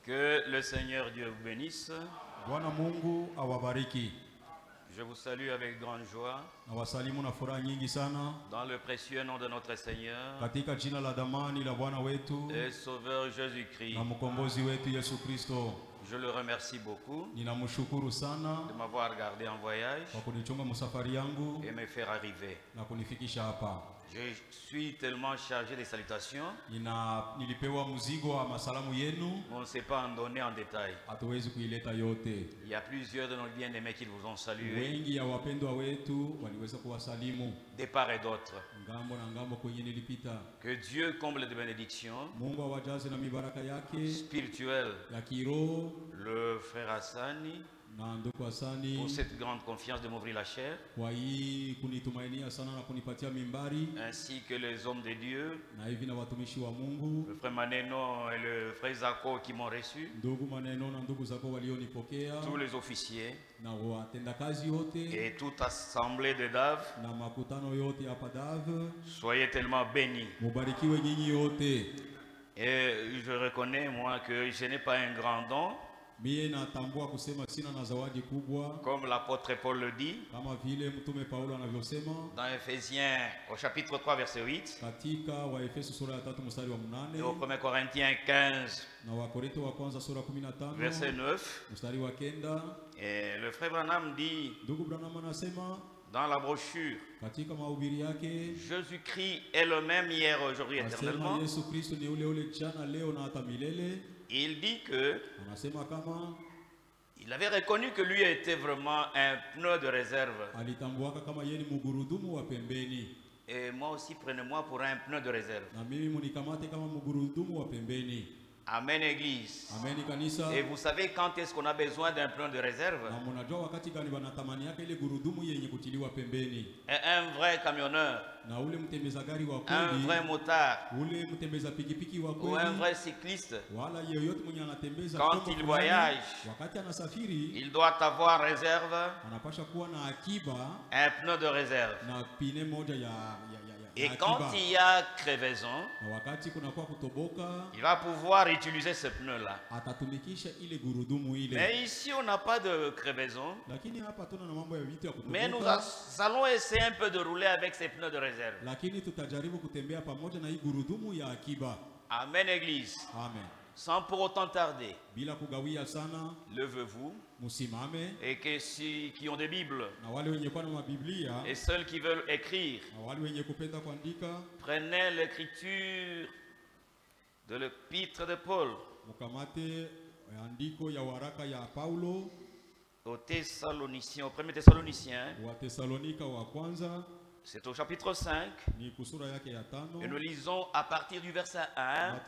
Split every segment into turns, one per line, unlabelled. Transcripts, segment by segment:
Que le Seigneur Dieu vous bénisse.
Bwana Mungu awabariki.
Je vous salue avec grande joie.
Nawasalimu na furaha nyingi sana.
Dans le précieux nom de notre Seigneur.
Katika jina la damani la Bwana wetu.
Et Sauveur Jésus-Christ.
Na mkombozi wetu Yesu Kristo.
Je le remercie beaucoup.
Ninamshukuru sana.
De m'avoir gardé en voyage.
Kwa kunichunga msafari yangu.
Et me faire arriver.
Na kunifikisha hapa.
Je suis tellement chargé de salutations.
Nilipewa mzigo wa masalamu yenu.
On ne sait pas en donner en détail.
Hatuwezi kuileta yote.
Il y a plusieurs de nos bien-aimés qui vous ont salué.
Wengi ya wapendwa wetu waliweza kuwasalimu.
De part et d'autre.
Ngambo na ngambo kwenye nilipita.
Que Dieu comble de bénédictions.
Mungu awajaze na mibaraka yake.
Spirituelle.
Ya kiroho.
Le frère Hassani.
Pour
cette grande confiance de m'ouvrir la chair, ainsi que les hommes de Dieu, le frère Maneno et le frère Zako qui m'ont reçu, tous les officiers et toute assemblée de DAV, soyez tellement bénis. Et je reconnais moi que je n'ai pas un grand don. Comme l'apôtre Paul le dit, dans Ephésiens au chapitre 3 verset 8, et au 1 Corinthiens 15 verset 9, et le frère Branham dit dans la brochure, Jésus-Christ est le même hier, aujourd'hui, éternellement. Il dit que il avait reconnu que lui était vraiment un pneu de réserve. Et moi aussi, prenez-moi pour un pneu de réserve. Amen, Église. Et vous savez quand est-ce qu'on a besoin d'un pneu de réserve? Un vrai camionneur, un vrai motard, ou un vrai cycliste, quand il voyage, il doit avoir réserve, un pneu de réserve. Et quand il y a crevaison, il va pouvoir utiliser ce pneu-là. Mais ici, on n'a pas de crevaison. Mais nous allons essayer un peu de rouler avec ces pneus de réserve. Amen, Église.
Amen.
Sans pour autant tarder, levez-vous, et que ceux qui ont des Bibles et ceux qui veulent écrire, prenez l'écriture de l'épître de Paul aux Thessaloniciens, au 1er Thessaloniciens. C'est au chapitre 5 et nous lisons à partir du verset 1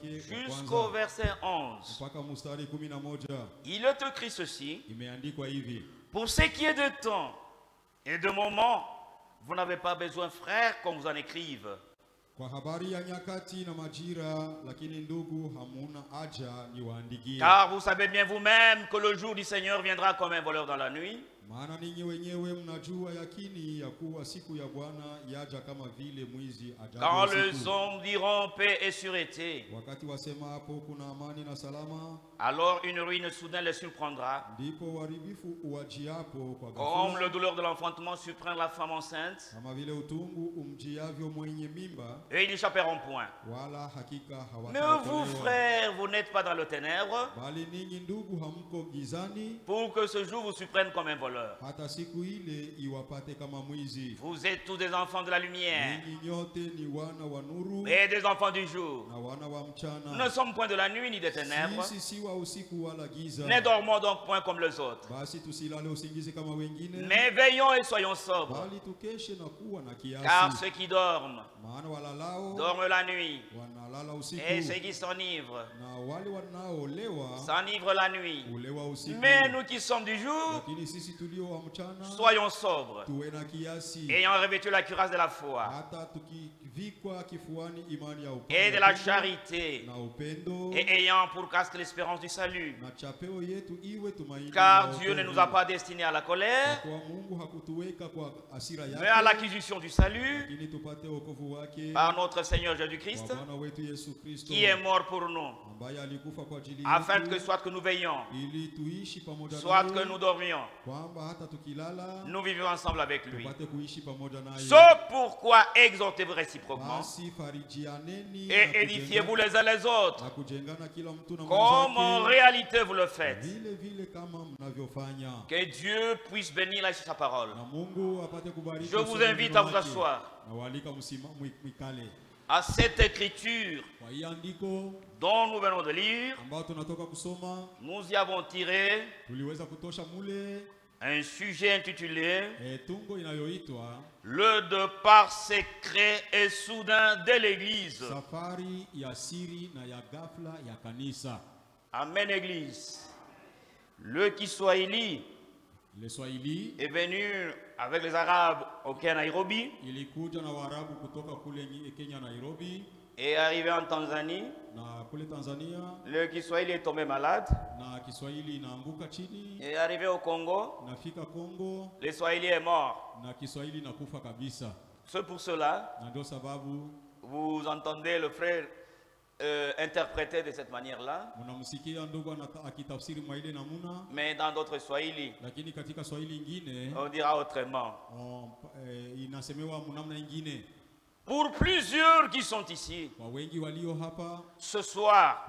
jusqu'au verset 11. Il est écrit ceci: pour ce qui est de temps et de moment, vous n'avez pas besoin, frères, qu'on vous en écrive. Car vous savez bien vous-même que le jour du Seigneur viendra comme un voleur dans la nuit. Quand les hommes diront paix et sûreté, alors une ruine soudaine les surprendra, comme le douleur de l'enfantement surprend la femme enceinte, et ils n'échapperont point. Mais vous, frères, vous n'êtes pas dans le ténèbre, pour que ce jour vous surprenne comme un voleur. Vous êtes tous des enfants de la lumière et des enfants du jour. Nous ne sommes point de la nuit ni des ténèbres. Ne dormons donc point comme les autres, mais veillons et soyons sobres. Car ceux qui dorment dorment la nuit, et ceux qui s'enivrent s'enivrent la nuit. Mais nous qui sommes du jour, soyons sobres, ayant revêtu la cuirasse de la foi et de la charité, et ayant pour casque l'espérance du salut. Car Dieu ne nous a pas destinés à la colère, mais à l'acquisition du salut par notre Seigneur Jésus-Christ, qui est mort pour nous, afin que soit que nous veillions, soit que nous dormions, nous vivons ensemble avec lui. C'est pourquoi exhortez-vous réciproquement et édifiez-vous les uns les autres, comme en réalité vous le faites. Que Dieu puisse bénir sa parole. Je vous invite à vous asseoir. À cette écriture dont nous venons de lire, nous y avons tiré un sujet intitulé le départ secret et soudain de l'église. Amen, église. Le Kiswahili est venu avec les Arabes au Kenya, Nairobi, et est arrivé en Tanzanie. Le Kiswahili est tombé malade et est arrivé au Congo. Le Swahili est mort. C'est pour cela vous entendez le frère interpréter de cette manière-là, mais dans d'autres Swahili on dira autrement. Pour plusieurs qui sont ici ce soir,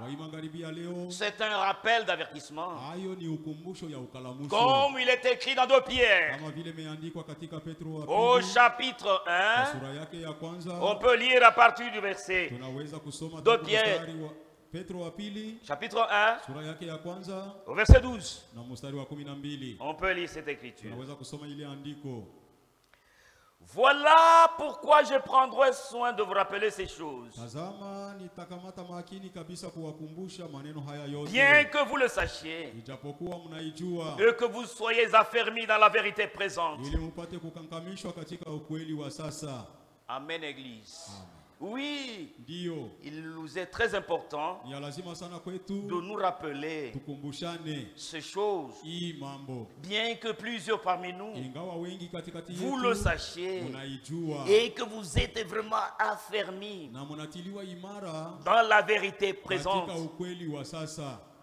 c'est un rappel d'avertissement, comme il est écrit dans 2 Pierre au chapitre 1. On peut lire à partir du verset 2 Pierre chapitre 1 au verset 12. On peut lire cette écriture. Voilà pourquoi je prendrai soin de vous rappeler ces choses, bien que vous le sachiez et que vous soyez affermis dans la vérité présente. Amen, église. Oui, il nous est très important de nous rappeler ces choses, bien que plusieurs parmi nous, vous le sachiez, et que vous êtes vraiment affermis dans la vérité présente.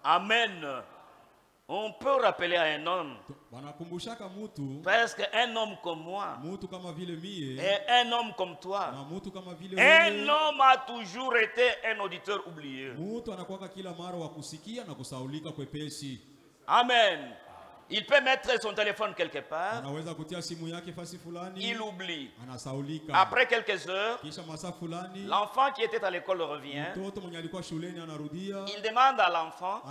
Amen. On peut rappeler à un homme, parce qu'un homme comme moi et un homme comme toi, un homme a toujours été un auditeur oublié. Amen. Il peut mettre son téléphone quelque part, il oublie. Après quelques heures, l'enfant qui était à l'école revient. Il demande à l'enfant,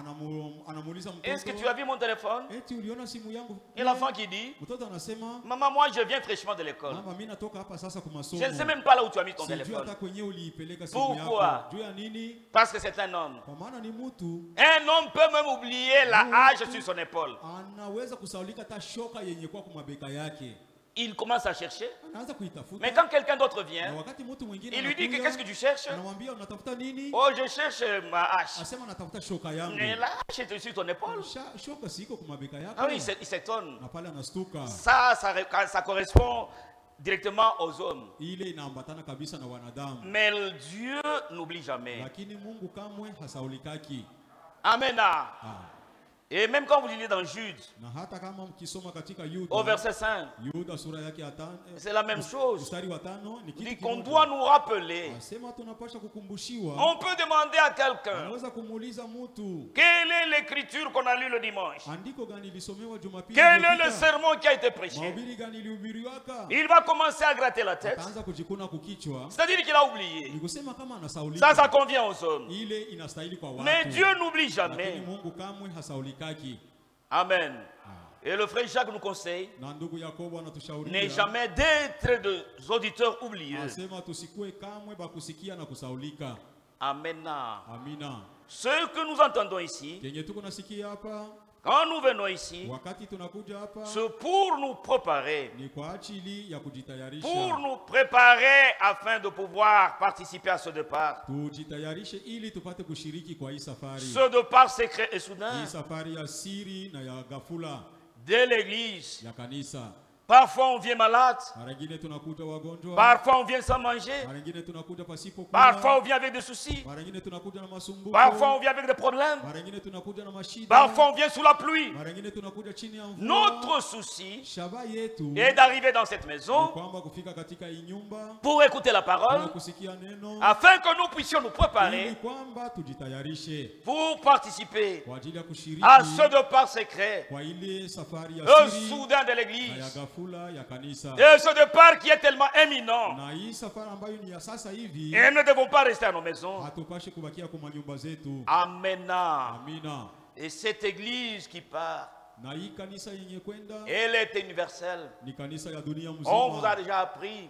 est-ce que tu as vu mon téléphone? Et l'enfant qui dit, maman, moi je viens fraîchement de l'école, je ne sais même pas là où tu as mis ton téléphone. Pourquoi? Parce que c'est un homme. Un homme peut même oublier la hache sur son épaule. Il commence à chercher, mais quand quelqu'un d'autre vient, il lui dit que qu'est-ce que tu cherches? Oh, je cherche ma hache. Mais la hache est sur ton épaule. Ah oui, il s'étonne. Ça correspond directement aux hommes. Mais Dieu n'oublie jamais. Amen. Et même quand vous lisez dans Jude, au verset 5, c'est la même chose. Il dit qu'on doit nous rappeler. On peut demander à quelqu'un, quelle est l'écriture qu'on a lue le dimanche? Quel est le sermon qui a été prêché? Il va commencer à gratter la tête. C'est-à-dire qu'il a oublié. Ça convient aux hommes. Mais Dieu n'oublie jamais. Amen. Et le frère Jacques nous conseille, n'est jamais d'être des auditeurs oublieux. Amen. Ce que nous entendons ici, Quand nous venons ici, c'est pour nous préparer, afin de pouvoir participer à ce départ. Ce départ secret et soudain de l'église. Parfois on vient malade, parfois on vient sans manger, parfois on vient avec des soucis, parfois on vient avec des problèmes, parfois on vient sous la pluie. Notre souci est d'arriver dans cette maison pour écouter la parole, afin que nous puissions nous préparer pour participer à ce départ secret, le soudain de l'église. Et ce départ qui est tellement éminent, et nous ne devons pas rester à nos maisons. Amen. Et cette église qui part, elle est universelle. On vous a déjà appris.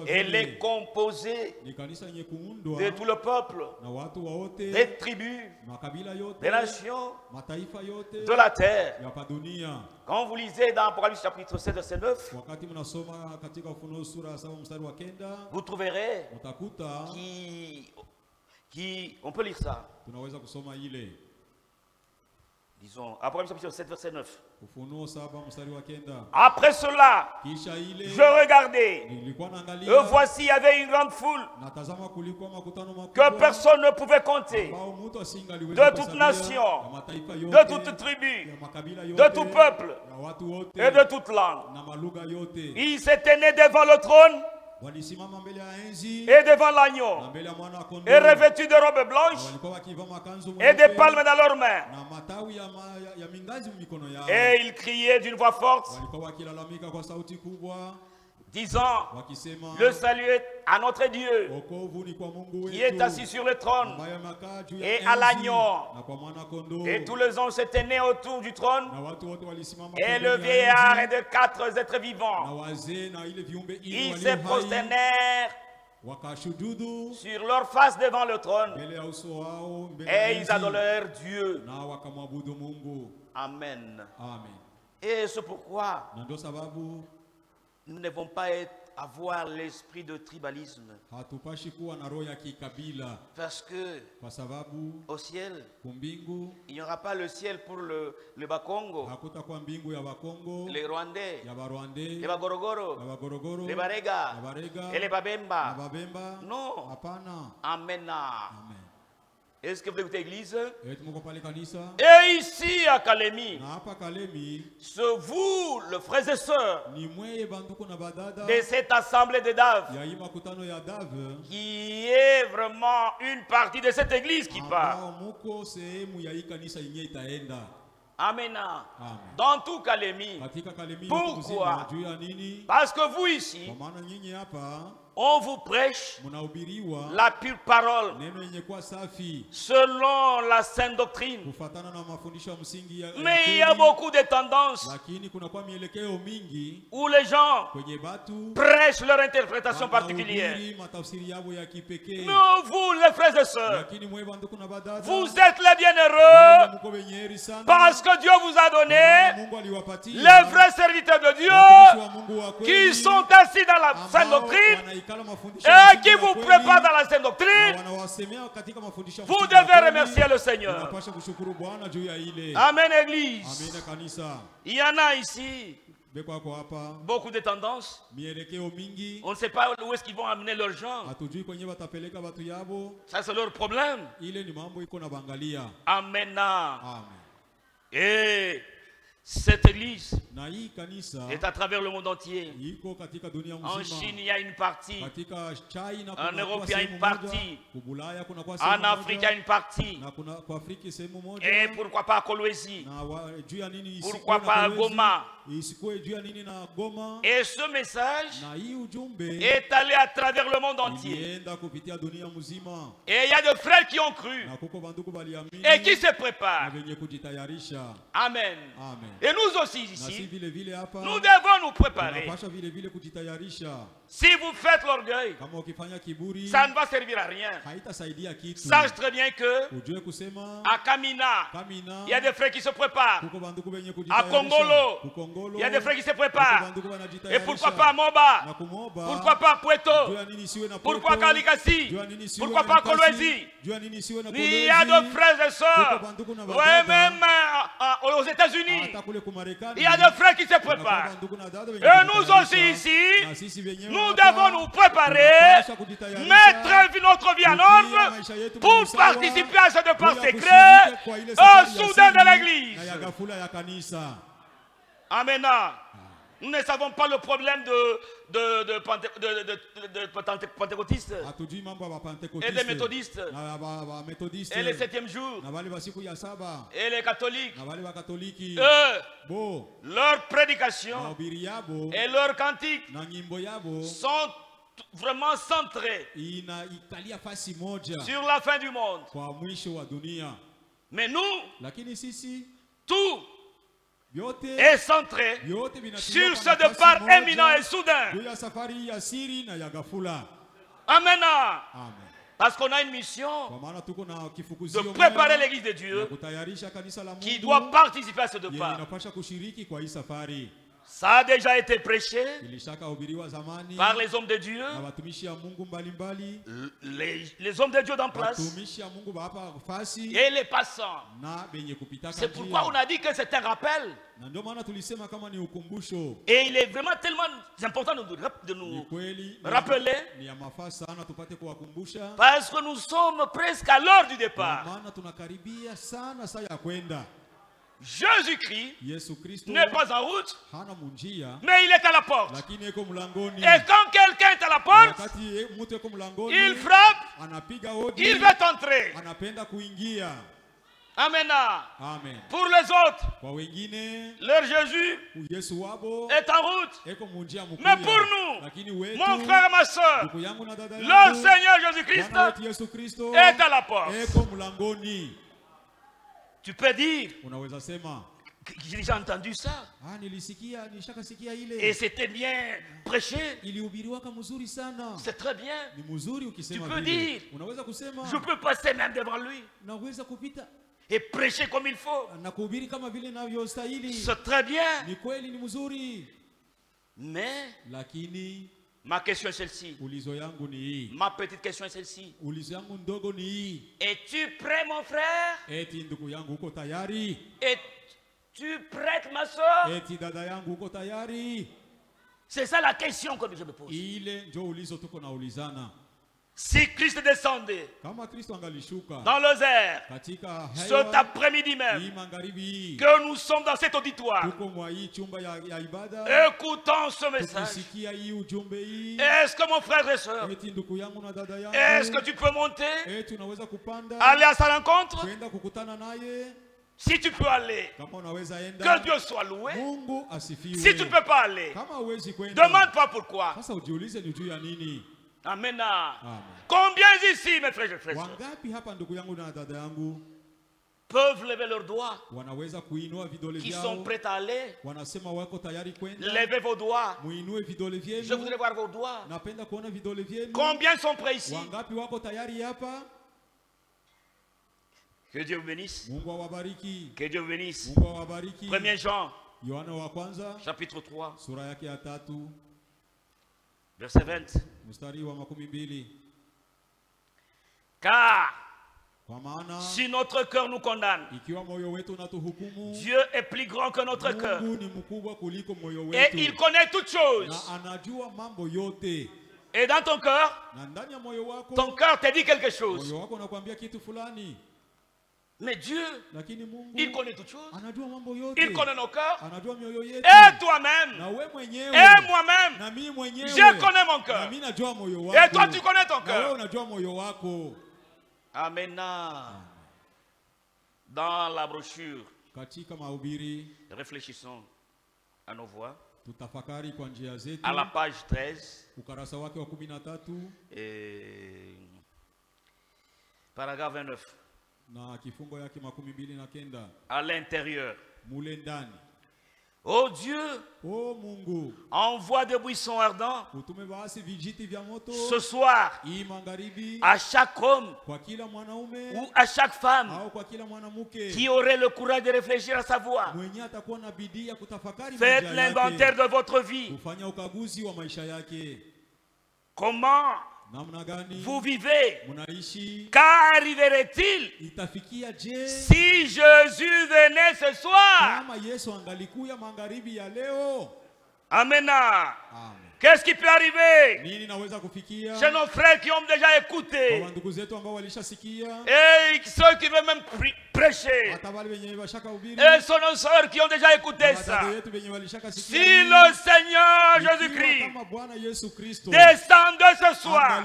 Elle est composée de tout le peuple, des tribus, des nations, de la terre. Quand vous lisez dans Apocalypse chapitre 7, verset 9, vous trouverez on peut lire ça. Disons, Apocalypse chapitre 7, verset 9. Après cela, je regardais, et voici, il y avait une grande foule que personne ne pouvait compter, de toute nation, de toute tribu, de tout peuple et de toute langue. Ils s'étaient nés devant le trône et devant l'agneau, et revêtus de robes blanches et des palmes dans leurs mains. Et ils criaient d'une voix forte, disant, le salut est à notre Dieu qui est assis sur le trône et à l'agneau. Et tous les anges s'étaient nés autour du trône, et le vieillard et de 4 êtres vivants. Ils se prosternèrent sur leur face devant le trône, et ils adorèrent Dieu. Amen. Et c'est pourquoi nous ne devons pas avoir l'esprit de tribalisme. Parce que au ciel, il n'y aura pas le ciel pour le Bakongo, les Rwandais, les Bagorogoro, les Barega et les Babemba. Non. Amen. Est-ce que vous écoutez l'église? Et ici à Kalemi, c'est vous, le frères et sœurs, de cette assemblée de Dave, qui est vraiment une partie de cette église qui part. Amen. Dans tout Kalemi. Pourquoi? Parce que vous ici, on vous prêche la pure parole selon la sainte doctrine. Mais il y a beaucoup de tendances où les gens prêchent leur interprétation particulière. Mais vous, les frères et sœurs, vous êtes les bienheureux parce que Dieu vous a donné les vrais serviteurs de Dieu qui sont assis dans la sainte doctrine et qui vous préparent dans la sainte doctrine. Vous devez remercier le Seigneur. Amen, église. Il y en a ici beaucoup de tendances. On ne sait pas où est-ce qu'ils vont amener leur gens. Ça, c'est leur problème. Amen. Et cette église est à travers le monde entier. En Chine, il y a une partie. En Europe, il y a une partie. En Afrique, il y a une partie. Et pourquoi pas à Kolwezi? Pourquoi pas à Goma? Et ce message est allé à travers le monde entier. Et il y a des frères qui ont cru et qui se préparent. Amen. Et nous aussi ici, nous devons nous préparer. Si vous faites l'orgueil, ça ne va servir à rien. Sache très bien que à Kamina, il y a des frères qui se préparent. À Kongolo, il y a des frères qui se préparent. Et pourquoi pas à Moba? Pourquoi pas à Puerto? Pourquoi pas à Likasi? Pourquoi pas à Kolwezi? Il y a d'autres frères et sœurs. Ouais, même aux États-Unis, il y a des frères qui se préparent. Et nous aussi ici, nous devons nous préparer, mettre notre vie en ordre pour participer à ce départ secret au soudain de l'église. Amen. Nous ne savons pas le problème de pentecôtistes et des méthodistes et les 7e jours et les catholiques. Eux, leur prédication et leurs cantiques sont vraiment centrés sur la fin du monde. Mais nous, tout est centré sur ce départ éminent et soudain. Amen. Parce qu'on a une mission de préparer l'église de Dieu qui doit participer à ce départ. Ça a déjà été prêché par les hommes de Dieu, les hommes de Dieu en place et les passants. C'est pourquoi on a dit que c'est un rappel. Et il est vraiment tellement important de nous rappeler parce que nous sommes presque à l'heure du départ. Jésus-Christ n'est pas en route, mais il est à la porte. Et quand quelqu'un est à la porte, il frappe, il veut entrer. Amen. Pour les autres, leur Jésus est en route. Mais pour nous, mon frère et ma soeur, le Seigneur Jésus-Christ est à la porte. Tu peux dire, j'ai déjà entendu ça. Et c'était bien prêché. C'est très bien. Tu peux dire, je peux passer même devant lui et prêcher comme il faut. C'est très bien. Mais ma question est celle-ci. Ma petite question est celle-ci. Es-tu prêt, mon frère? Es-tu prête, ma soeur? C'est ça la question que je me pose. Si Christ descendait dans les airs cet après-midi même, que nous sommes dans cet auditoire, écoutons ce message, est-ce que mon frère et soeur, est-ce que tu peux monter, aller à sa rencontre? Si tu peux aller, que Dieu soit loué. Si tu ne peux pas aller, demande pas pourquoi. Amen. Combien ici, mes frères et frères, peuvent lever leurs doigts, qui sont prêts à aller? Levez vos doigts. Je voudrais voir vos doigts. Combien sont prêts ici? Que Dieu vous bénisse. Que Dieu vous bénisse. 1er Jean, chapitre 3, verset 20. Car si notre cœur nous condamne, Dieu est plus grand que notre cœur. Et il connaît toutes choses. Et dans ton cœur te dit quelque chose. Mais Dieu, il connaît toutes choses. Il connaît nos cœurs. Et toi-même, et moi-même, je connais mon cœur. Et toi, tu connais ton cœur. Amen. Dans la brochure, réfléchissons à nos voix. À la page 13, et paragraphe 29. À l'intérieur, Oh Dieu, envoie des buissons ardents ce soir à chaque homme ou à chaque femme qui aurait le courage de réfléchir à sa voix. Faites l'inventaire de votre vie. Comment vous vivez? Qu'arriverait-il si Jésus venait ce soir? Amen. Qu'est-ce qui peut arriver chez nos frères qui ont déjà écouté et ceux qui veulent même prêcher et sont nos soeurs qui ont déjà écouté ça? Si le Seigneur Jésus-Christ descendait ce soir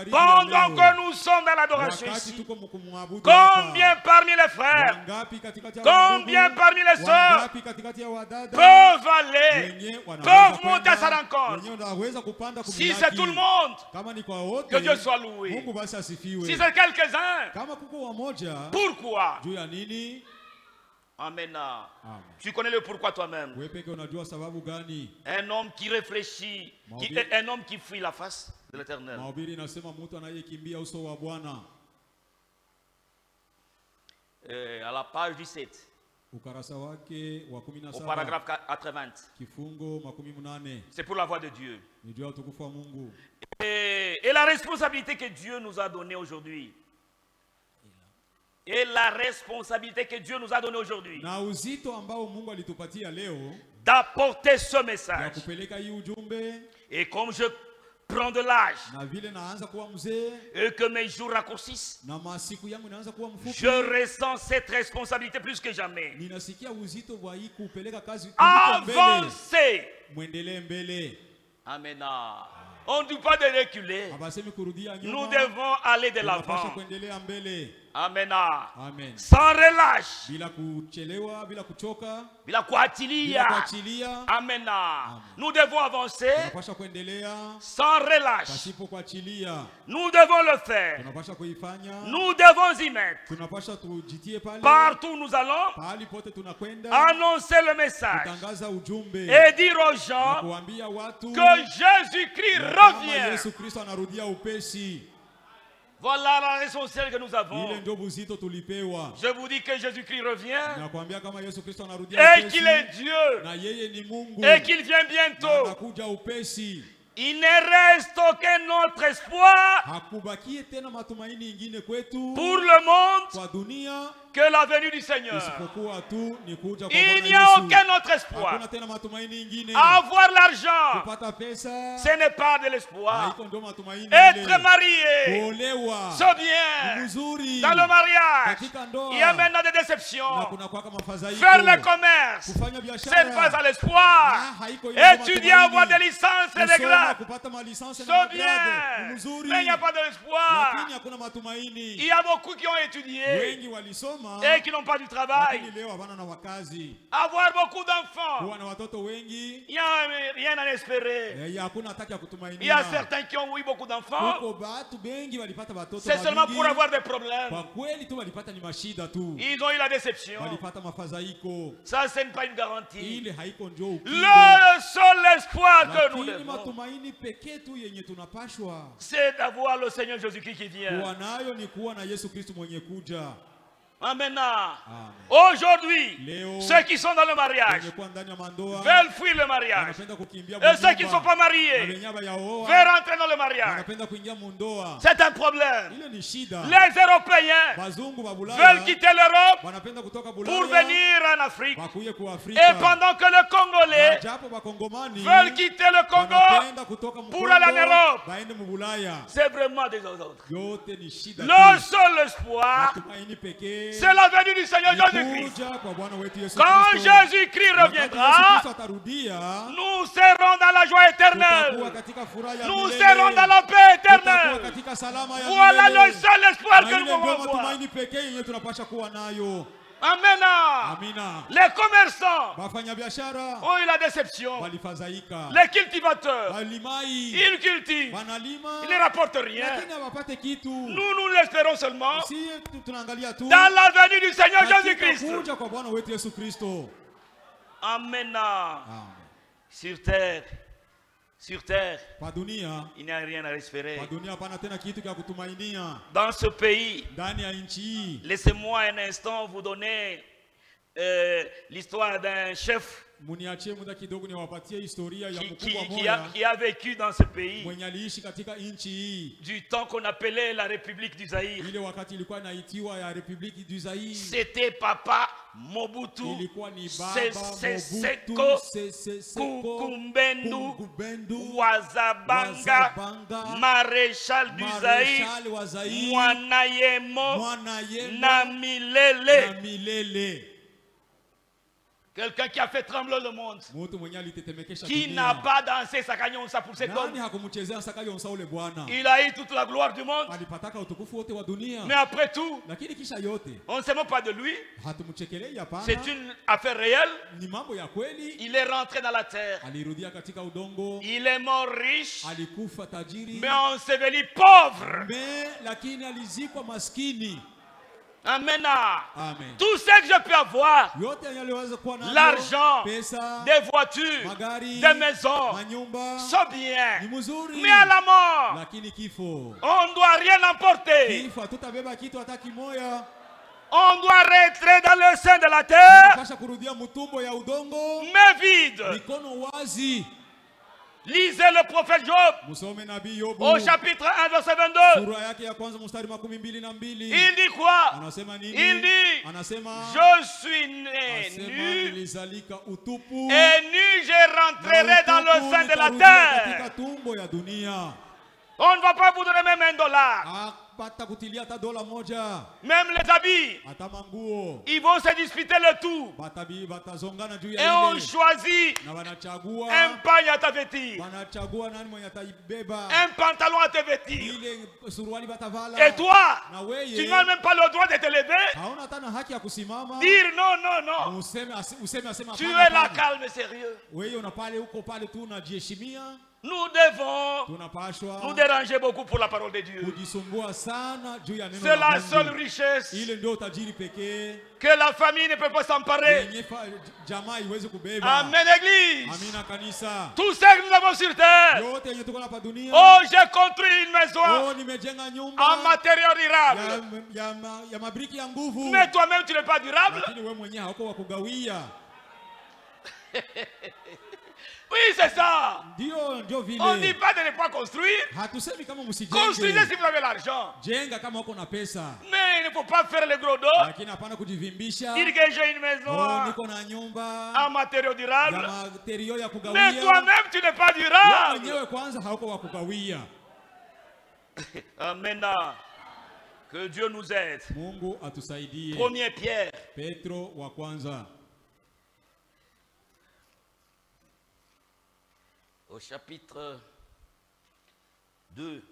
pendant que nous sommes dans l'adoration ici, combien parmi les frères, combien parmi les soeurs peuvent aller, peuvent monter à sa rencontre? Si c'est tout le monde, que Dieu soit loué. Si c'est quelques-uns, pourquoi? Amen. Tu connais le pourquoi toi-même. Un homme qui réfléchit, un homme qui fuit la face de l'Éternel. À la page 17. Au paragraphe 80. C'est pour la voix de Dieu. Et la responsabilité que Dieu nous a donnée aujourd'hui. Et la responsabilité que Dieu nous a donnée aujourd'hui. D'apporter ce message. Et comme je prends de l'âge et que mes jours raccourcissent, je ressens cette responsabilité plus que jamais. Avancez. Amen. On ne dit pas de reculer. Nous devons aller de l'avant. Amen. Amen. Sans relâche. Bila kuachilia. Amen. Nous devons avancer sans relâche. Nous devons le faire. Nous devons y mettre. Partout où nous allons, annoncer le message et dire aux gens que Jésus-Christ revient. Voilà la responsabilité que nous avons. Je vous dis que Jésus-Christ revient et qu'il est Dieu et qu'il vient bientôt. Il ne reste aucun autre espoir pour le monde que la venue du Seigneur. Il n'y a aucun autre espoir. Avoir l'argent, ce n'est pas de l'espoir. Être marié, c'est bien. Dans le mariage, il y a maintenant des déceptions. Faire le commerce, c'est pas à l'espoir. Étudier, avoir des licences et des grades, c'est bien. Mais il n'y a pas de l'espoir. Il y a beaucoup qui ont étudié et qui n'ont pas du travail. Avoir beaucoup d'enfants, il n'y a rien à espérer. Il y a certains qui ont eu beaucoup d'enfants, c'est seulement pour avoir des problèmes. Ils ont eu la déception. Ça, ce n'est pas une garantie. Le seul espoir que nous devons, c'est d'avoir le Seigneur Jésus-Christ qui vient. Amen. Aujourd'hui, ceux qui sont dans le mariage veulent fuir le mariage. Et ceux qui ne sont pas mariés veulent rentrer dans le mariage. C'est un problème. Les Européens veulent quitter l'Europe pour venir en Afrique. Et pendant que les Congolais veulent quitter le Congo pour aller en Europe. C'est vraiment des autres. Le seul espoir, c'est la venue du Seigneur Jésus-Christ. Quand Jésus-Christ reviendra, nous serons dans la joie éternelle. Nous serons dans la paix éternelle. Voilà le seul espoir que nous pouvons avoir. Amen. Les commerçants ont eu la déception. Les cultivateurs, ils cultivent, ils ne rapportent rien. Nous l'espérons seulement dans la venue du Seigneur Jésus-Christ. Amen. Sur terre, il n'y a rien à espérer. Dans ce pays, laissez-moi un instant vous donner l'histoire d'un chef qui a vécu dans ce pays du temps qu'on appelait la République du Zaïre. C'était Papa Mobutu Seko Kukumbendu Wazabanga, maréchal du Zaïre, Mwanayemo Namilele. Quelqu'un qui a fait trembler le monde, qui n'a pas dansé sa kanyonsa pour cet homme. Il a eu toute la gloire du monde. Mais après tout, on ne se moque pas de lui. C'est une affaire réelle. Il est rentré dans la terre. Il est mort riche, mais enseveli pauvre. Amen. Amen. Tout ce que je peux avoir, l'argent, des voitures, des maisons, sont bien. Mais à la mort, on ne doit rien emporter. On doit rentrer dans le sein de la terre, mais vide. Lisez le prophète Job au chapitre 1 verset 22. Il dit quoi? Il dit, je suis né nu et nu je rentrerai dans le sein de la terre. On ne va pas vous donner même $1. Même les habits, ils vont se disputer le tout. Et on choisit un pagne à te vêtir, un pantalon à te vêtir. Et toi, tu n'as même pas le droit de te lever, dire non, non, non. Tu es là calme et sérieux. Nous devons nous déranger beaucoup pour la parole de Dieu. C'est la seule richesse que la famille ne peut pas s'emparer. Amen, Église. Tout ce que nous avons sur terre. Oh, j'ai construit une maison en matériaux durables. Mais toi-même, tu n'es pas durable. Oui, c'est ça. On ne dit pas de ne pas construire. Construisez si vous avez l'argent. Mais il ne faut pas faire le gros dos. Dire que j'ai une maison en matériaux durables. Mais toi-même, tu n'es pas durable. Amen. Que Dieu nous aide. 1er Pierre. Au chapitre 2.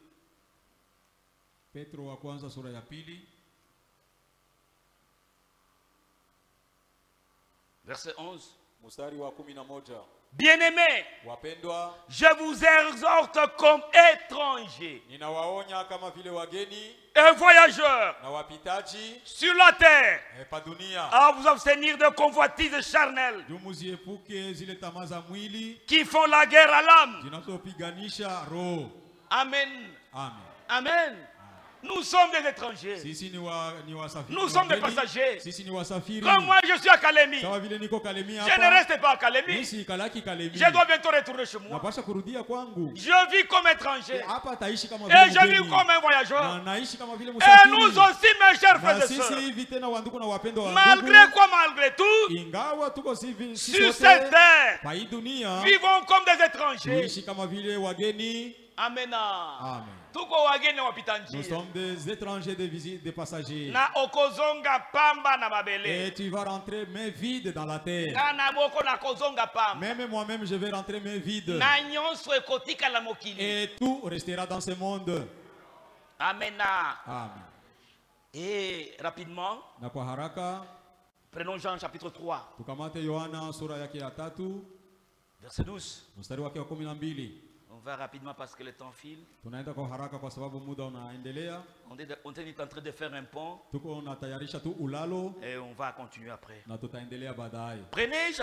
Verset 11. Bien-aimés, je vous exhorte comme étrangers et voyageurs sur la terre à vous abstenir de convoitises charnelles qui font la guerre à l'âme. Amen. Amen. Nous sommes des étrangers. Nous sommes des passagers. Comme moi, je suis à Kalemi. Je ne reste pas à Kalemi. Je dois bientôt retourner chez moi. Je vis comme étranger. Et je vis comme un voyageur. Et nous aussi, mes chers frères et sœurs, malgré quoi, malgré tout, sur cette terre, vivons comme des étrangers. Amen.
Nous sommes des étrangers, des passagers. Et tu vas rentrer main vide dans la terre. Même moi-même, je vais rentrer main vide. Et tout restera dans ce monde.
Amen.
Amen.
Et rapidement, prenons Jean chapitre 3. Verset 12. On va rapidement parce que le temps file. On est en train de faire un pont. Et on va continuer après. Prenez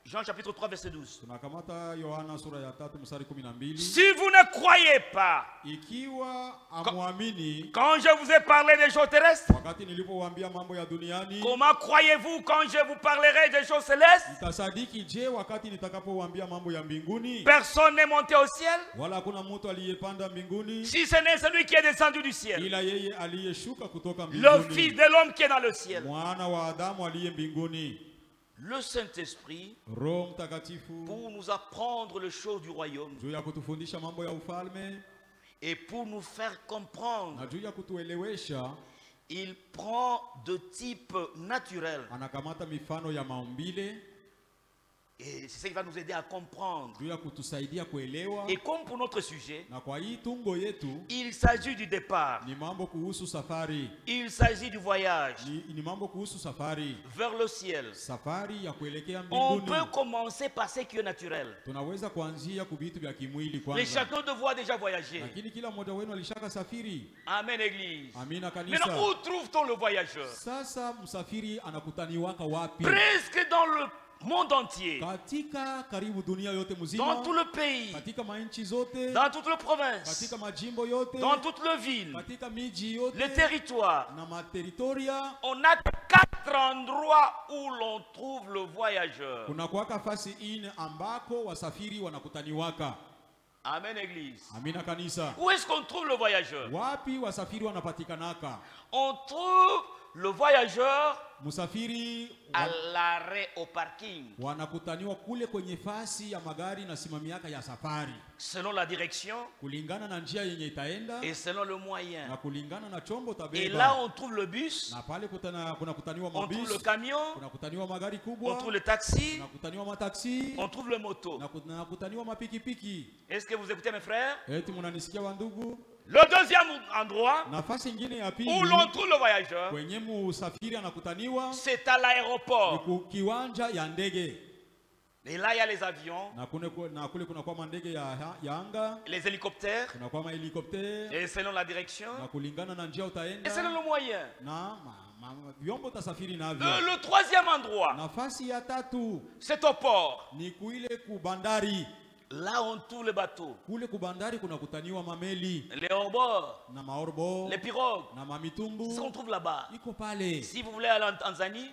Jean chapitre 3 verset 12.
Tunakamata Yohana sura ya 3 mstari 12.
Si vous ne croyez pas,
ikiwa amwamini,
quand je vous ai parlé des choses terrestres,
wakati nilipowaambia mambo ya duniani,
comment croyez-vous quand je vous parlerai des choses célestes?
Mtasadiki je wakati nitakapowaambia mambo ya mbinguni?
Personne n'est monté au ciel,
wala hakuna mtu aliyepanda mbinguni,
si ce n'est celui qui est descendu du ciel,
ila yeye aliyeshuka kutoka mbinguni,
le fils de l'homme qui est dans le ciel.
Mwana wa Adamu aliye mbinguni.
Le Saint-Esprit, pour nous apprendre les choses du royaume et pour nous faire comprendre, il prend de type naturel. Et c'est ça qui va nous aider à comprendre. Et comme pour notre sujet, il s'agit du départ. Il s'agit du voyage vers le ciel. On peut commencer par ce qui est naturel. Mais chacun de vous a déjà voyagé. Amen, Église. Maintenant, où trouve-t-on le voyageur? Presque dans le monde entier, dans tout le pays, dans toute la province, dans toute la ville, les territoires, on a 4 endroits où l'on trouve le voyageur. Amen, Église. Où est-ce qu'on trouve le voyageur? On trouve le voyageur à l'arrêt au parking. Selon la direction et selon le moyen. Et là on trouve le bus, on trouve le camion, on trouve le taxi, on trouve le moto. Est-ce que vous écoutez mes frères? Le deuxième endroit où l'on trouve le voyageur, c'est à l'aéroport. Et là il y a les avions, les hélicoptères, et selon la direction, et selon le moyen. Le troisième endroit, c'est au port. Là on trouve les bateaux, les hors-bords, les pirogues. Ce qu'on trouve là-bas. Si vous voulez aller en Tanzanie,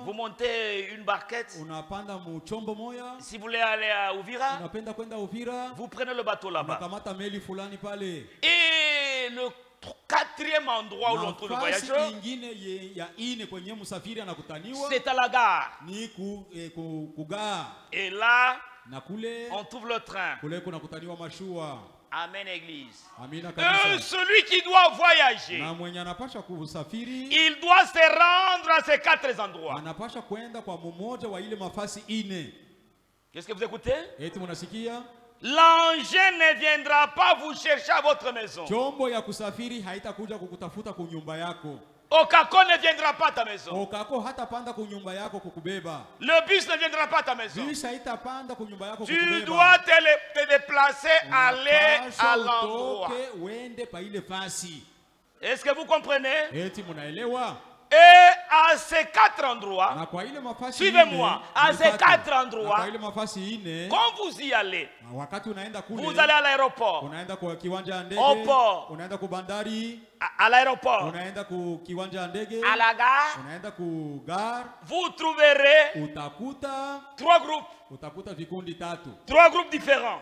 vous montez une barquette. Si vous voulez aller à Uvira, vous prenez le bateau là-bas. Et le quatrième endroit où l'on trouve le voyageur, c'est à la gare. Et là on trouve le train. Amen, Église. Celui qui doit voyager, il doit se rendre à ces 4 endroits. Qu'est-ce que vous écoutez? L'engin ne viendra pas vous chercher à votre maison. Okako ne viendra pas à ta maison. Le bus ne viendra pas à ta maison. Tu dois te déplacer, aller à l'endroit. Est-ce que vous comprenez? Et à ces 4 endroits, suivez-moi, à ces 4 endroits, quand vous y allez, vous allez à l'aéroport, au port, à l'aéroport, à la gare, vous trouverez 3 groupes. 3 groupes différents.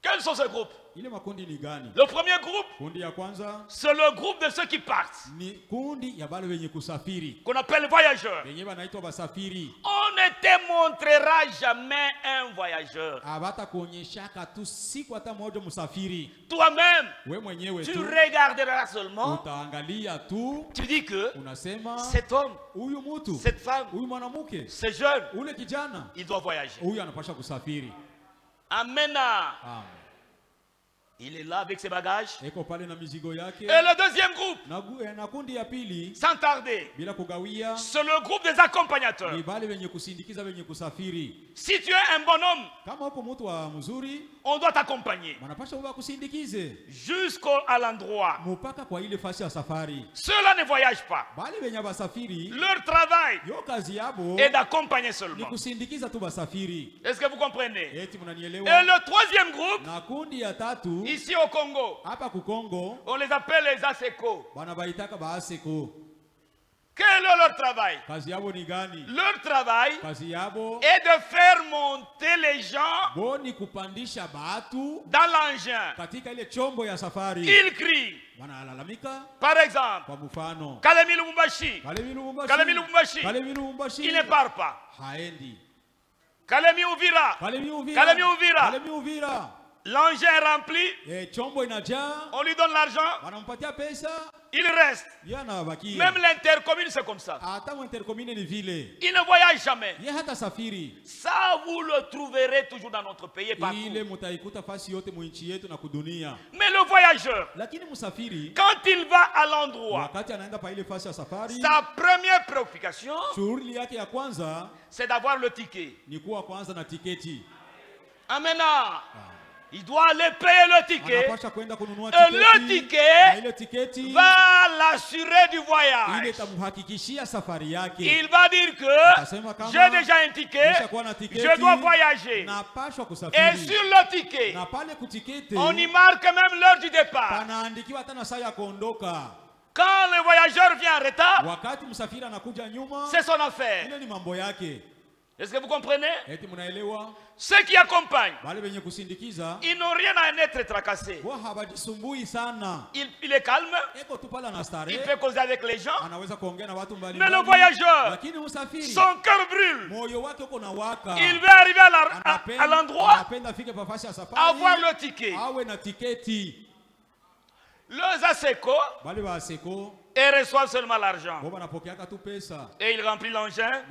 Quels sont ces groupes? Le premier groupe, c'est le groupe de ceux qui partent, qu'on appelle voyageurs. On ne te montrera jamais un voyageur. Toi-même, tu regarderas seulement. Tu dis que cet homme, cette femme, ce jeune, il doit voyager. Amen. Il est là avec ses bagages. Et le deuxième groupe, sans tarder, c'est le groupe des accompagnateurs. Si tu es un bonhomme, on doit t'accompagner jusqu'à l'endroit. Ceux-là ne voyagent pas. Leur travail est d'accompagner seulement. Est-ce que vous comprenez? Et le troisième groupe, ici au Congo, on les appelle les ASECO. Quel est leur travail? Leur travail est de faire monter les gens dans l'engin. Ils crient. Par exemple, Kalemi Lubumbashi, il ne part pas. Kalemi Uvira. L'engin est rempli. On lui donne l'argent. Il reste. Même l'intercommune, c'est comme ça. Il ne voyage jamais. Ça, vous le trouverez toujours dans notre pays. Partout. Mais le voyageur, quand il va à l'endroit, sa première préoccupation, c'est d'avoir le ticket. Amen. Il doit aller payer le ticket. Et le ticket va l'assurer du voyage. Il va dire que j'ai déjà un ticket, je dois voyager. Et sur le ticket, on y marque même l'heure du départ. Quand le voyageur vient en retard, c'est son affaire. Est-ce que vous comprenez? Ceux qui accompagnent, ils n'ont rien à être tracassés. Il est calme, il peut causer avec les gens. Mais le voyageur, son cœur brûle. Il veut arriver à l'endroit, avoir le ticket. Les ASECO, et reçoivent seulement l'argent. Et il remplit l'engin.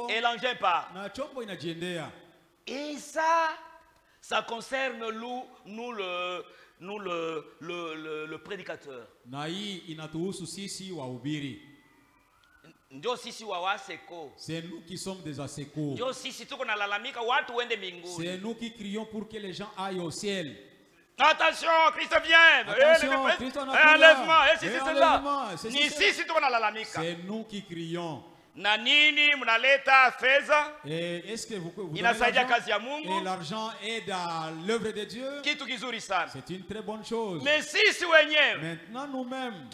Et l'engin part. Et ça concerne nous le prédicateur.
C'est nous qui sommes des ASECO. C'est nous qui crions pour que les gens aillent au ciel.
Attention, Christ vient. Enlèvement.
C'est nous qui crions.
Est-ce
que vous et l'argent aide à l'œuvre de Dieu? C'est une très bonne chose.
Mais
maintenant nous-mêmes,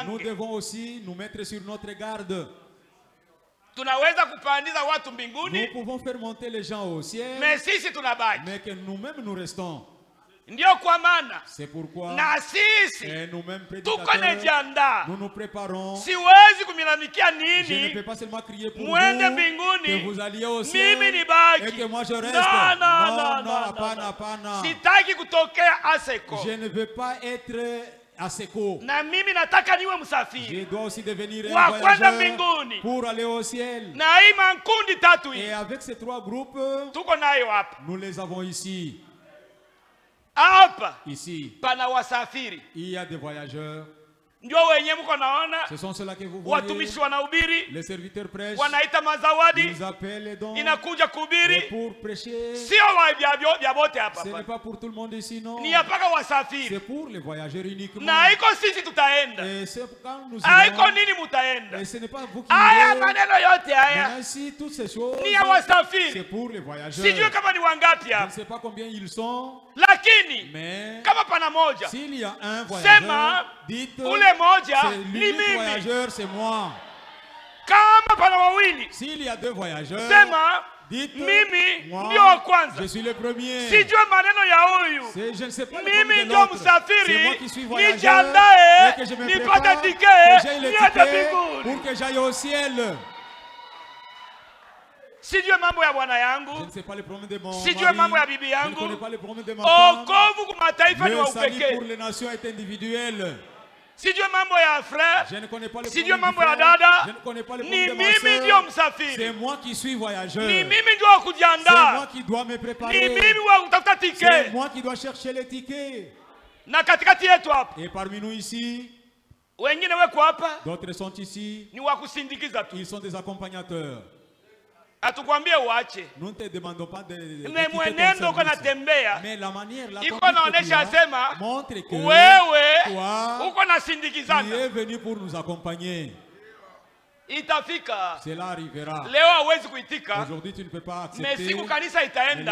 nous
devons aussi nous mettre sur notre garde.
Nous
pouvons faire monter les gens au ciel,
mais
que nous-mêmes nous restons. C'est pourquoi nous-mêmes prédicateurs, nous nous préparons. Je ne peux pas seulement crier pour vous que vous alliez au ciel et que moi je reste. Non. Je ne veux pas être ASECO. Je dois aussi devenir un voyageur pour aller au ciel. Et avec ces trois groupes, nous les avons ici. Ici, il y a des voyageurs. Ce sont ceux-là que vous voyez. Les serviteurs prêchent. Ils appellent les dons. Et pour prêcher, ce n'est pas pour tout le monde ici, non. C'est pour les voyageurs uniquement. Et c'est quand nous irons. Et ce n'est pas vous qui irez. Maintenant, ici, toutes ces choses, c'est pour les voyageurs. Je ne sais pas combien ils sont. Mais s'il y a un voyageur, dites c'est l'unique voyageur, c'est moi. S'il y a deux voyageurs, dites moi, je suis le premier. Je ne sais pas le de l'autre. C'est moi qui suis voyageur et que je me prépare, que j'ai le ticket pour que j'aille au ciel.
Si Dieu mambo ya bwana yangu,
je ne sais pas le problème de mon
si Dieu mambo ya bibi yangu,
je ne connais pas le problème de ma femme.
Le
salut pour les nations est individuel.
Si Dieu mambo ya frère,
je ne connais pas le
si Dieu
problème
mambo ya
du frère,
dada,
je ne connais pas le
ni
problème de
mimi
ma
ndio
soeur.
msafiri.
C'est moi qui suis voyageur.
Ni mimi ndio
C'est
kujiandaa.
moi qui dois me
Ni
préparer.
mimi wa kutafuta
C'est
ticket.
moi qui dois chercher les tickets. Et parmi nous ici, d'autres sont ici. Ils sont des accompagnateurs. Nous ne te demandons pas de mais la manière, la conduite montre que toi, tu es venu pour nous accompagner. Cela arrivera. Aujourd'hui, tu ne peux pas accepter. Mais le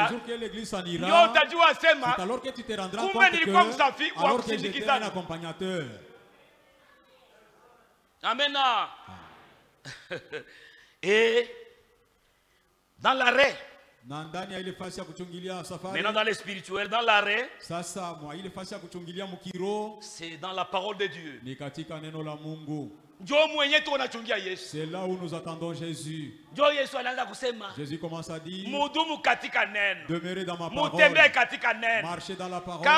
jour que l'église s'en ira, c'est alors que tu te rendras compte que alors que j'étais un accompagnateur.
Amen. Et dans l'arrêt, maintenant dans le spirituel, dans l'arrêt, c'est dans la parole de Dieu.
C'est là où nous attendons Jésus. Jésus commence à dire, demeurez dans ma parole, marchez dans la parole. Si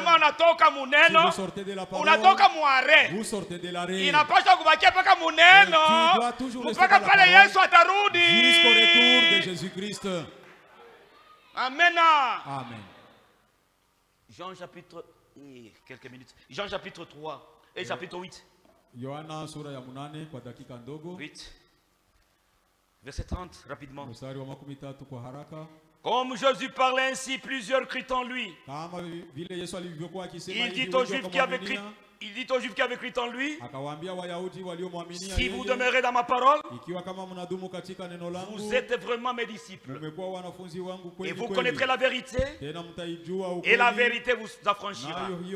vous sortez de la parole, vous sortez de l'arrêt. Tu dois toujours rester dans la parole jusqu'au retour de Jésus-Christ.
Amen.
Amen.
Jean chapitre, quelques minutes. Jean chapitre 3 et chapitre 8. 8. Verset 30, rapidement. Comme Jésus parlait ainsi, plusieurs crient en lui. Il dit aux Juifs qui avaient crié. Il dit aux Juifs qui avaient cru en lui, si vous demeurez dans ma parole, vous êtes vraiment mes disciples. Et vous connaîtrez la vérité, et la vérité vous affranchira. Nous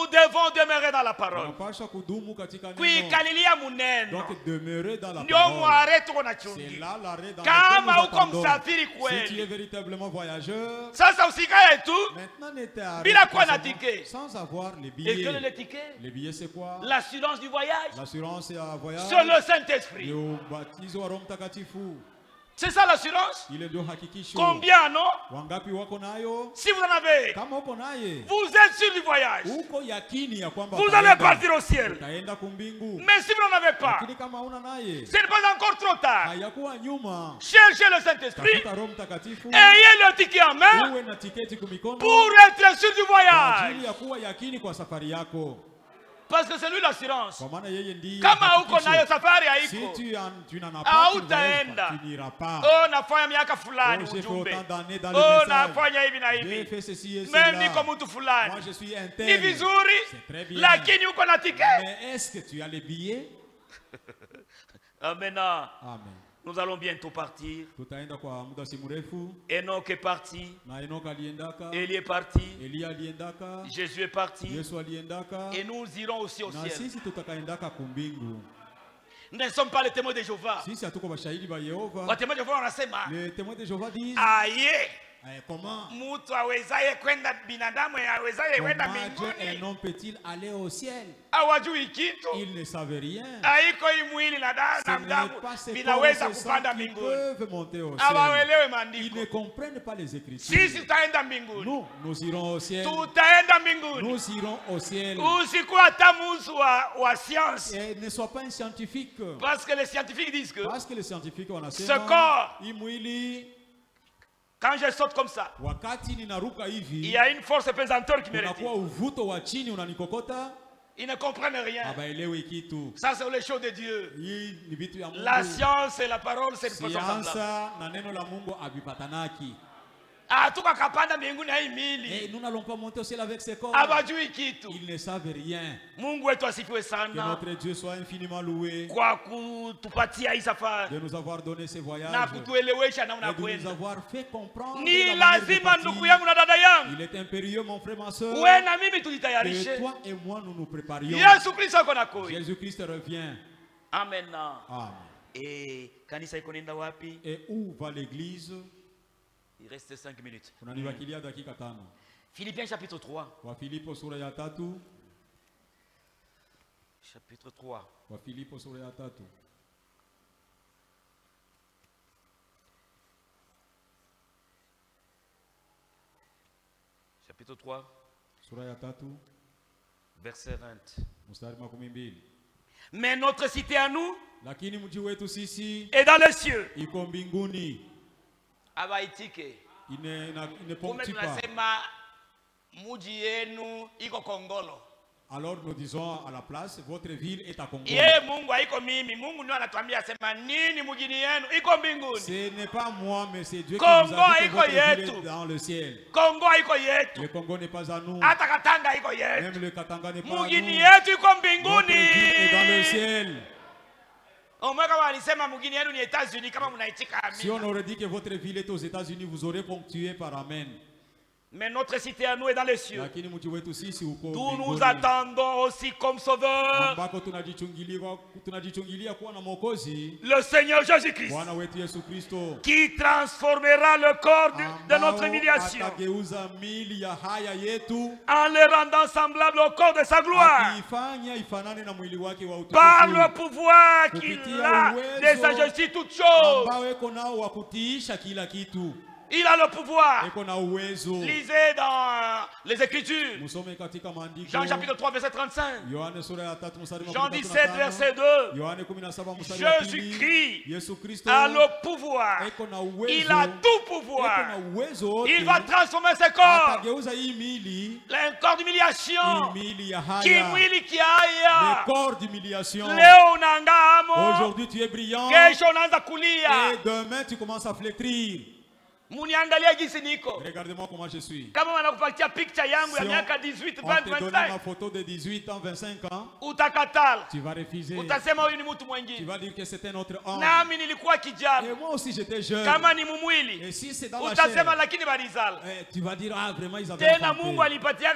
devons demeurer dans la parole.
Donc demeurer dans la parole. C'est là l'arrêt dans lequel nous attendons. Si tu es véritablement voyageur, maintenant n'était arrêté sans avoir les billets.
Et quel est le ticket?
Les billets c'est quoi?
L'assurance du voyage.
L'assurance c'est un voyage.
Sur le Saint-Esprit. C'est ça l'assurance? Combien, non? Si vous en avez, vous êtes sûr du voyage. Vous allez partir au ciel. Mais si vous n'en avez pas, ce n'est pas encore trop tard. Cherchez le Saint-Esprit. Ayez le ticket en main pour être sûr du voyage. Parce que c'est lui l'assurance. Kama uko nayo safari haiko. Hautaenda. Oh, nafanya miaka fulani ujumbe. Oh, nafanya hivi na hivi. Mimi niko mtu fulani. Ni vizuri, lakini uko na ticket.
Mais est-ce que tu as les billets?
Amen.
Amen.
Nous allons bientôt partir. Enoch est parti. Élie est parti. Jésus est parti. Et nous irons aussi au ciel. Nous ne sommes pas les témoins de Jéhovah. Les témoins de Jéhovah, on a dit, aïe.
Comment
Dieu
un homme peut-il aller au ciel? Il ne savait rien. Ce n'est pas ces corps qui peuvent monter au ciel. Ils ne comprennent pas les Écritures. Nous irons au ciel. Nous irons au ciel. Et ne sois pas un scientifique.
Parce que les scientifiques disent que
ce
corps, quand je saute comme ça, il y a une force pesanteur qui me retient. Ils ne comprennent rien. Ça, c'est les choses de Dieu. La science et la parole, c'est une personne semblable.
Et nous n'allons pas monter au ciel avec ces corps. Ils ne savent rien. Que notre Dieu soit infiniment loué de nous avoir donné ces voyages et de nous avoir fait comprendre il est impérieux, mon frère, ma soeur, que toi et moi nous nous préparions. Jésus-Christ revient.
Amen.
Amen.
Et
où va l'église?
Il reste 5 minutes.
Philippiens
chapitre 3. Chapitre 3. Chapitre 3. Verset 20. Mais notre cité à nous est dans les cieux.
Il ne ponctue pas. Alors nous disons à la place, votre ville est à Congo. Ce n'est pas moi, mais c'est Dieu qui nous a dit que votre ville est dans le ciel. Le Congo n'est pas à nous. Même le Katanga n'est pas à nous. Votre ville est dans le ciel. Si on aurait dit que votre ville est aux États-Unis, vous aurez ponctué par Amen.
Mais notre cité à nous est dans les cieux. D'où nous attendons aussi comme sauveur le Seigneur Jésus-Christ, qui transformera le corps de notre humiliation en le rendant semblable au corps de sa gloire, par le pouvoir qu'il a de s'ajuster toutes choses. Il a le pouvoir. Lisez dans les Écritures. Jean chapitre 3 verset 35. Jean 17 verset 2. Jésus-Christ a le pouvoir. Il a tout pouvoir. Il va transformer ses corps. Un corps d'humiliation.
Aujourd'hui tu es brillant. Et demain tu commences à flétrir. Regardez-moi comment je suis. Si on te donne ma photo de 18 ans, 25 ans, tu vas refuser. Tu vas dire que c'est un autre homme. Et moi aussi j'étais jeune. Et si c'est dans la chair, tu vas dire, ah vraiment ils avaient enfanté.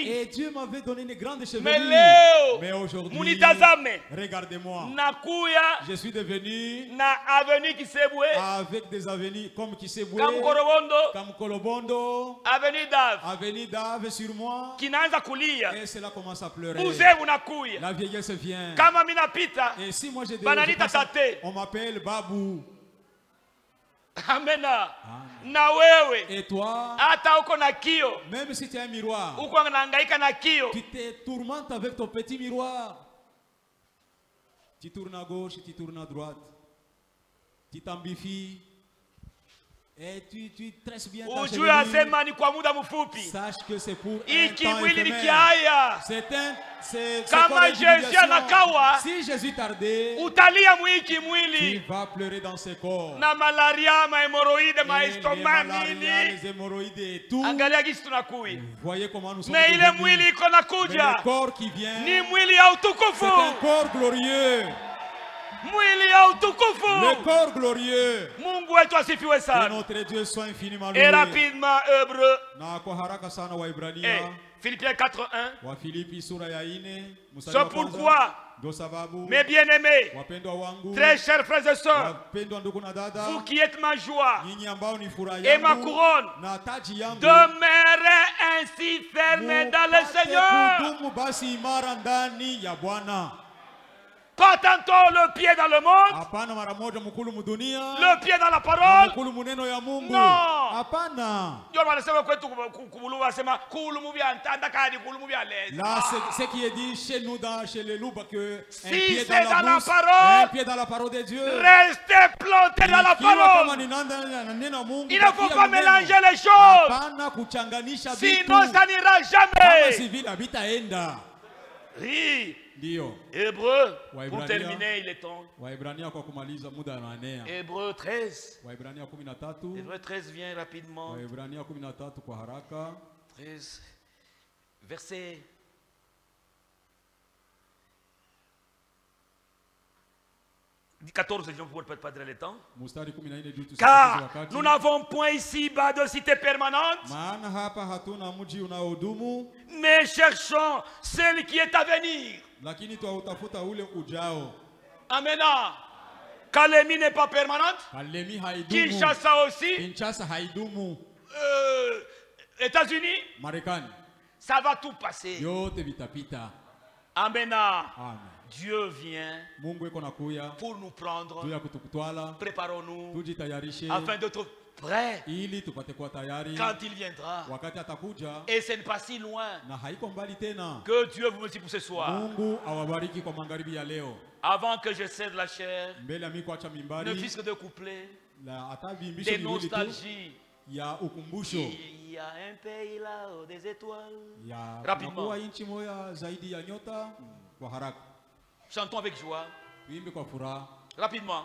Et Dieu m'avait donné une grande chevelure. Mais aujourd'hui, regardez-moi. Je suis devenu avec des avenirs comme qui s'est Kamkolobondo, Avenue Dave sur moi. Et cela commence à pleurer. La vieillesse vient. Et si moi j'ai des on m'appelle Babou.
Amen.
Et toi, même si tu as un miroir, tu te tourmentes avec ton petit miroir. Tu tournes à gauche, tu tournes à droite. Tu t'ambifies. Et tu tresses bien ta chevelure. Sache que c'est pour un temps éphémère. Si Jésus tardait, tu vas pleurer dans ses corps. Les hémorroïdes et tout. Voyez comment nous sommes devenus. Mais le corps qui vient, c'est un corps glorieux. Le corps glorieux. Que notre Dieu soit infiniment loué.
Et rapidement, Hébreu.
Philippiens
4:1. C'est pourquoi, mes bien-aimés, très chers frères et sœurs, vous qui êtes ma joie et ma couronne, demeurez ainsi fermés dans le Seigneur. Pas tantôt le pied dans le monde, le pied dans la parole.
Là, c'est ce qui est dit chez nous, chez les loups, que
si c'est dans la parole,
un pied dans la parole de Dieu,
restez plantés dans la parole. Il ne faut pas mélanger les choses, sinon ça n'ira jamais. Oui. Hébreu, pour terminer, il est temps. Hébreu 13. Hébreu 13 vient rapidement. 13, verset 14, je ne vous peux pas dire le temps. Car nous n'avons point ici-bas de cité permanente, mais cherchons celle qui est à venir. Amen. Kalemi n'est pas permanente. Kinshasa aussi. États-Unis. Ça va tout passer. Amen. Dieu vient pour nous prendre. Préparons-nous afin d'être prêts quand il viendra. Et ce n'est pas si loin. Que Dieu vous remercie pour ce soir. Avant que je cède la chair, ne fût-ce que de couplets, des nostalgies Il y a un pays là-haut des étoiles. Rapidement. Chantons avec joie. Rapidement.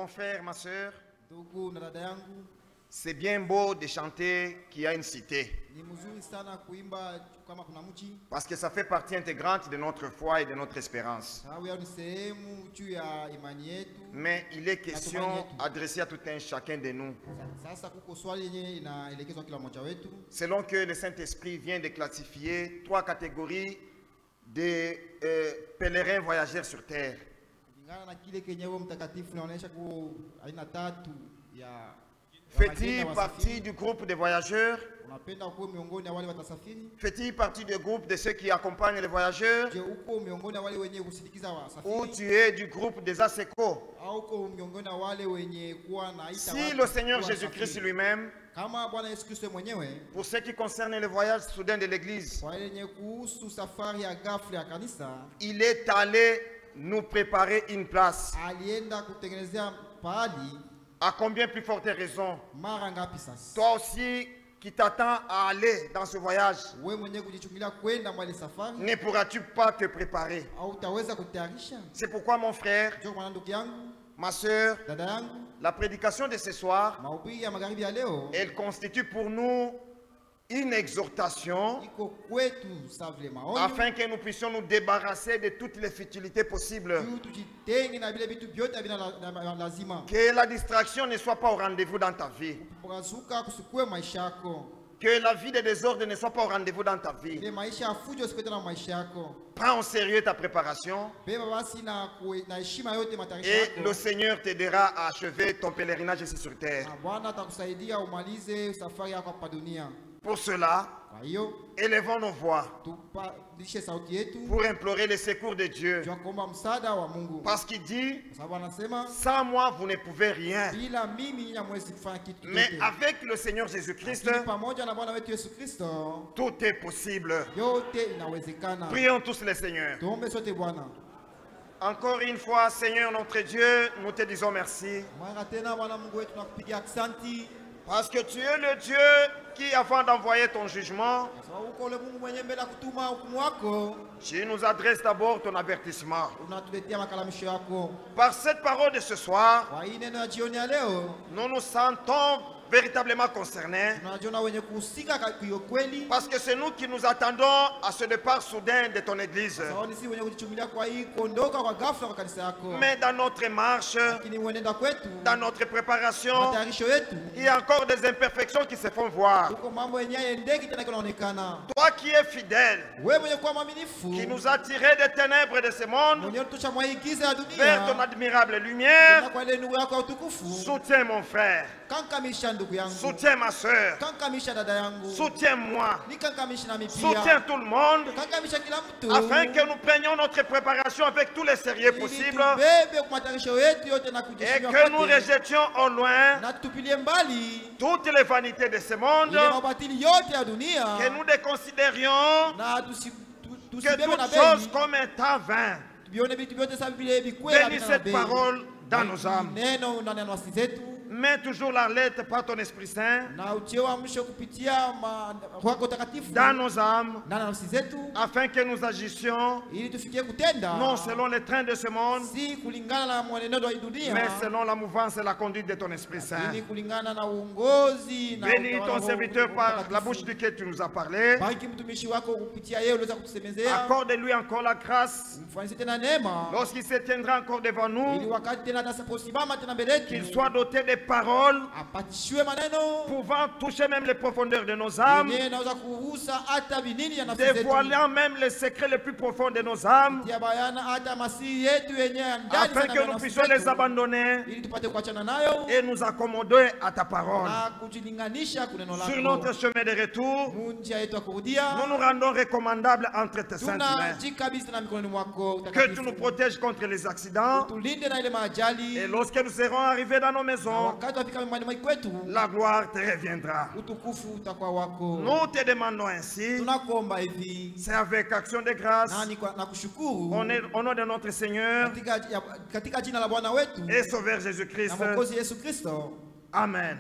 Frère, ma soeur, c'est bien beau de chanter qu'il y a une cité. Parce que ça fait partie intégrante de notre foi et de notre espérance. Mais il est question adressée à tout un chacun de nous. Selon que le Saint-Esprit vient de classifier 3 catégories de pèlerins voyageurs sur terre. Fait-il partie du groupe des voyageurs? Fait-il partie du groupe de ceux qui accompagnent les voyageurs? Ou tu es du groupe des ASECO? Si le Seigneur Jésus-Christ lui-même, pour ce qui concerne le voyage soudain de l'Église, il est allé nous préparer une place. À combien plus forte raison, toi aussi qui t'attends à aller dans ce voyage, ne pourras-tu pas te préparer? C'est pourquoi mon frère, ma soeur, la prédication de ce soir, elle constitue pour nous une exhortation afin que nous puissions nous débarrasser de toutes les futilités possibles. Que la distraction ne soit pas au rendez-vous dans ta vie. Que la vie de désordre ne soit pas au rendez-vous dans ta vie. Prends au sérieux ta préparation et le Seigneur t'aidera à achever ton pèlerinage ici sur terre. Pour cela, élevons nos voix pour implorer le secours de Dieu. Parce qu'il dit, sans moi vous ne pouvez rien. Mais avec le Seigneur Jésus-Christ, tout est possible. Prions tous les Seigneurs. Encore une fois, Seigneur notre Dieu, nous te disons merci. Parce que tu es le Dieu qui, avant d'envoyer ton jugement, tu nous adresses d'abord ton avertissement. Par cette parole de ce soir, nous nous sentons véritablement concernés, parce que c'est nous qui nous attendons à ce départ soudain de ton église. Mais dans notre marche, dans notre préparation, il y a encore des imperfections qui se font voir. Toi qui es fidèle, qui nous as tirés des ténèbres de ce monde vers ton admirable lumière, soutiens mon frère, soutiens ma soeur, soutiens-moi, soutiens tout le monde, afin que nous prenions notre préparation avec tous les sérieux possibles et que nous rejetions au loin toutes les vanités de ce monde, que nous déconsidérions que toutes choses comme étant vain. Bénis cette parole dans nos âmes. Mets toujours la lettre par ton Esprit Saint dans nos âmes, afin que nous agissions non selon les trains de ce monde, mais selon la mouvance et la conduite de ton Esprit Saint. Bénis ton serviteur par la bouche duquel tu nous as parlé. Accorde-lui encore la grâce lorsqu'il se tiendra encore devant nous, qu'il soit doté des paroles pouvant toucher même les profondeurs de nos âmes, dévoilant même les secrets les plus profonds de nos âmes, afin que nous puissions les abandonner et nous accommoder à ta parole. Sur notre chemin de retour, nous nous rendons recommandables entre tes saintes mains. Que tu nous protèges contre les accidents, et lorsque nous serons arrivés dans nos maisons, la gloire te reviendra. Nous te demandons ainsi, c'est avec action de grâce, au nom de notre Seigneur et Sauveur Jésus-Christ. Amen.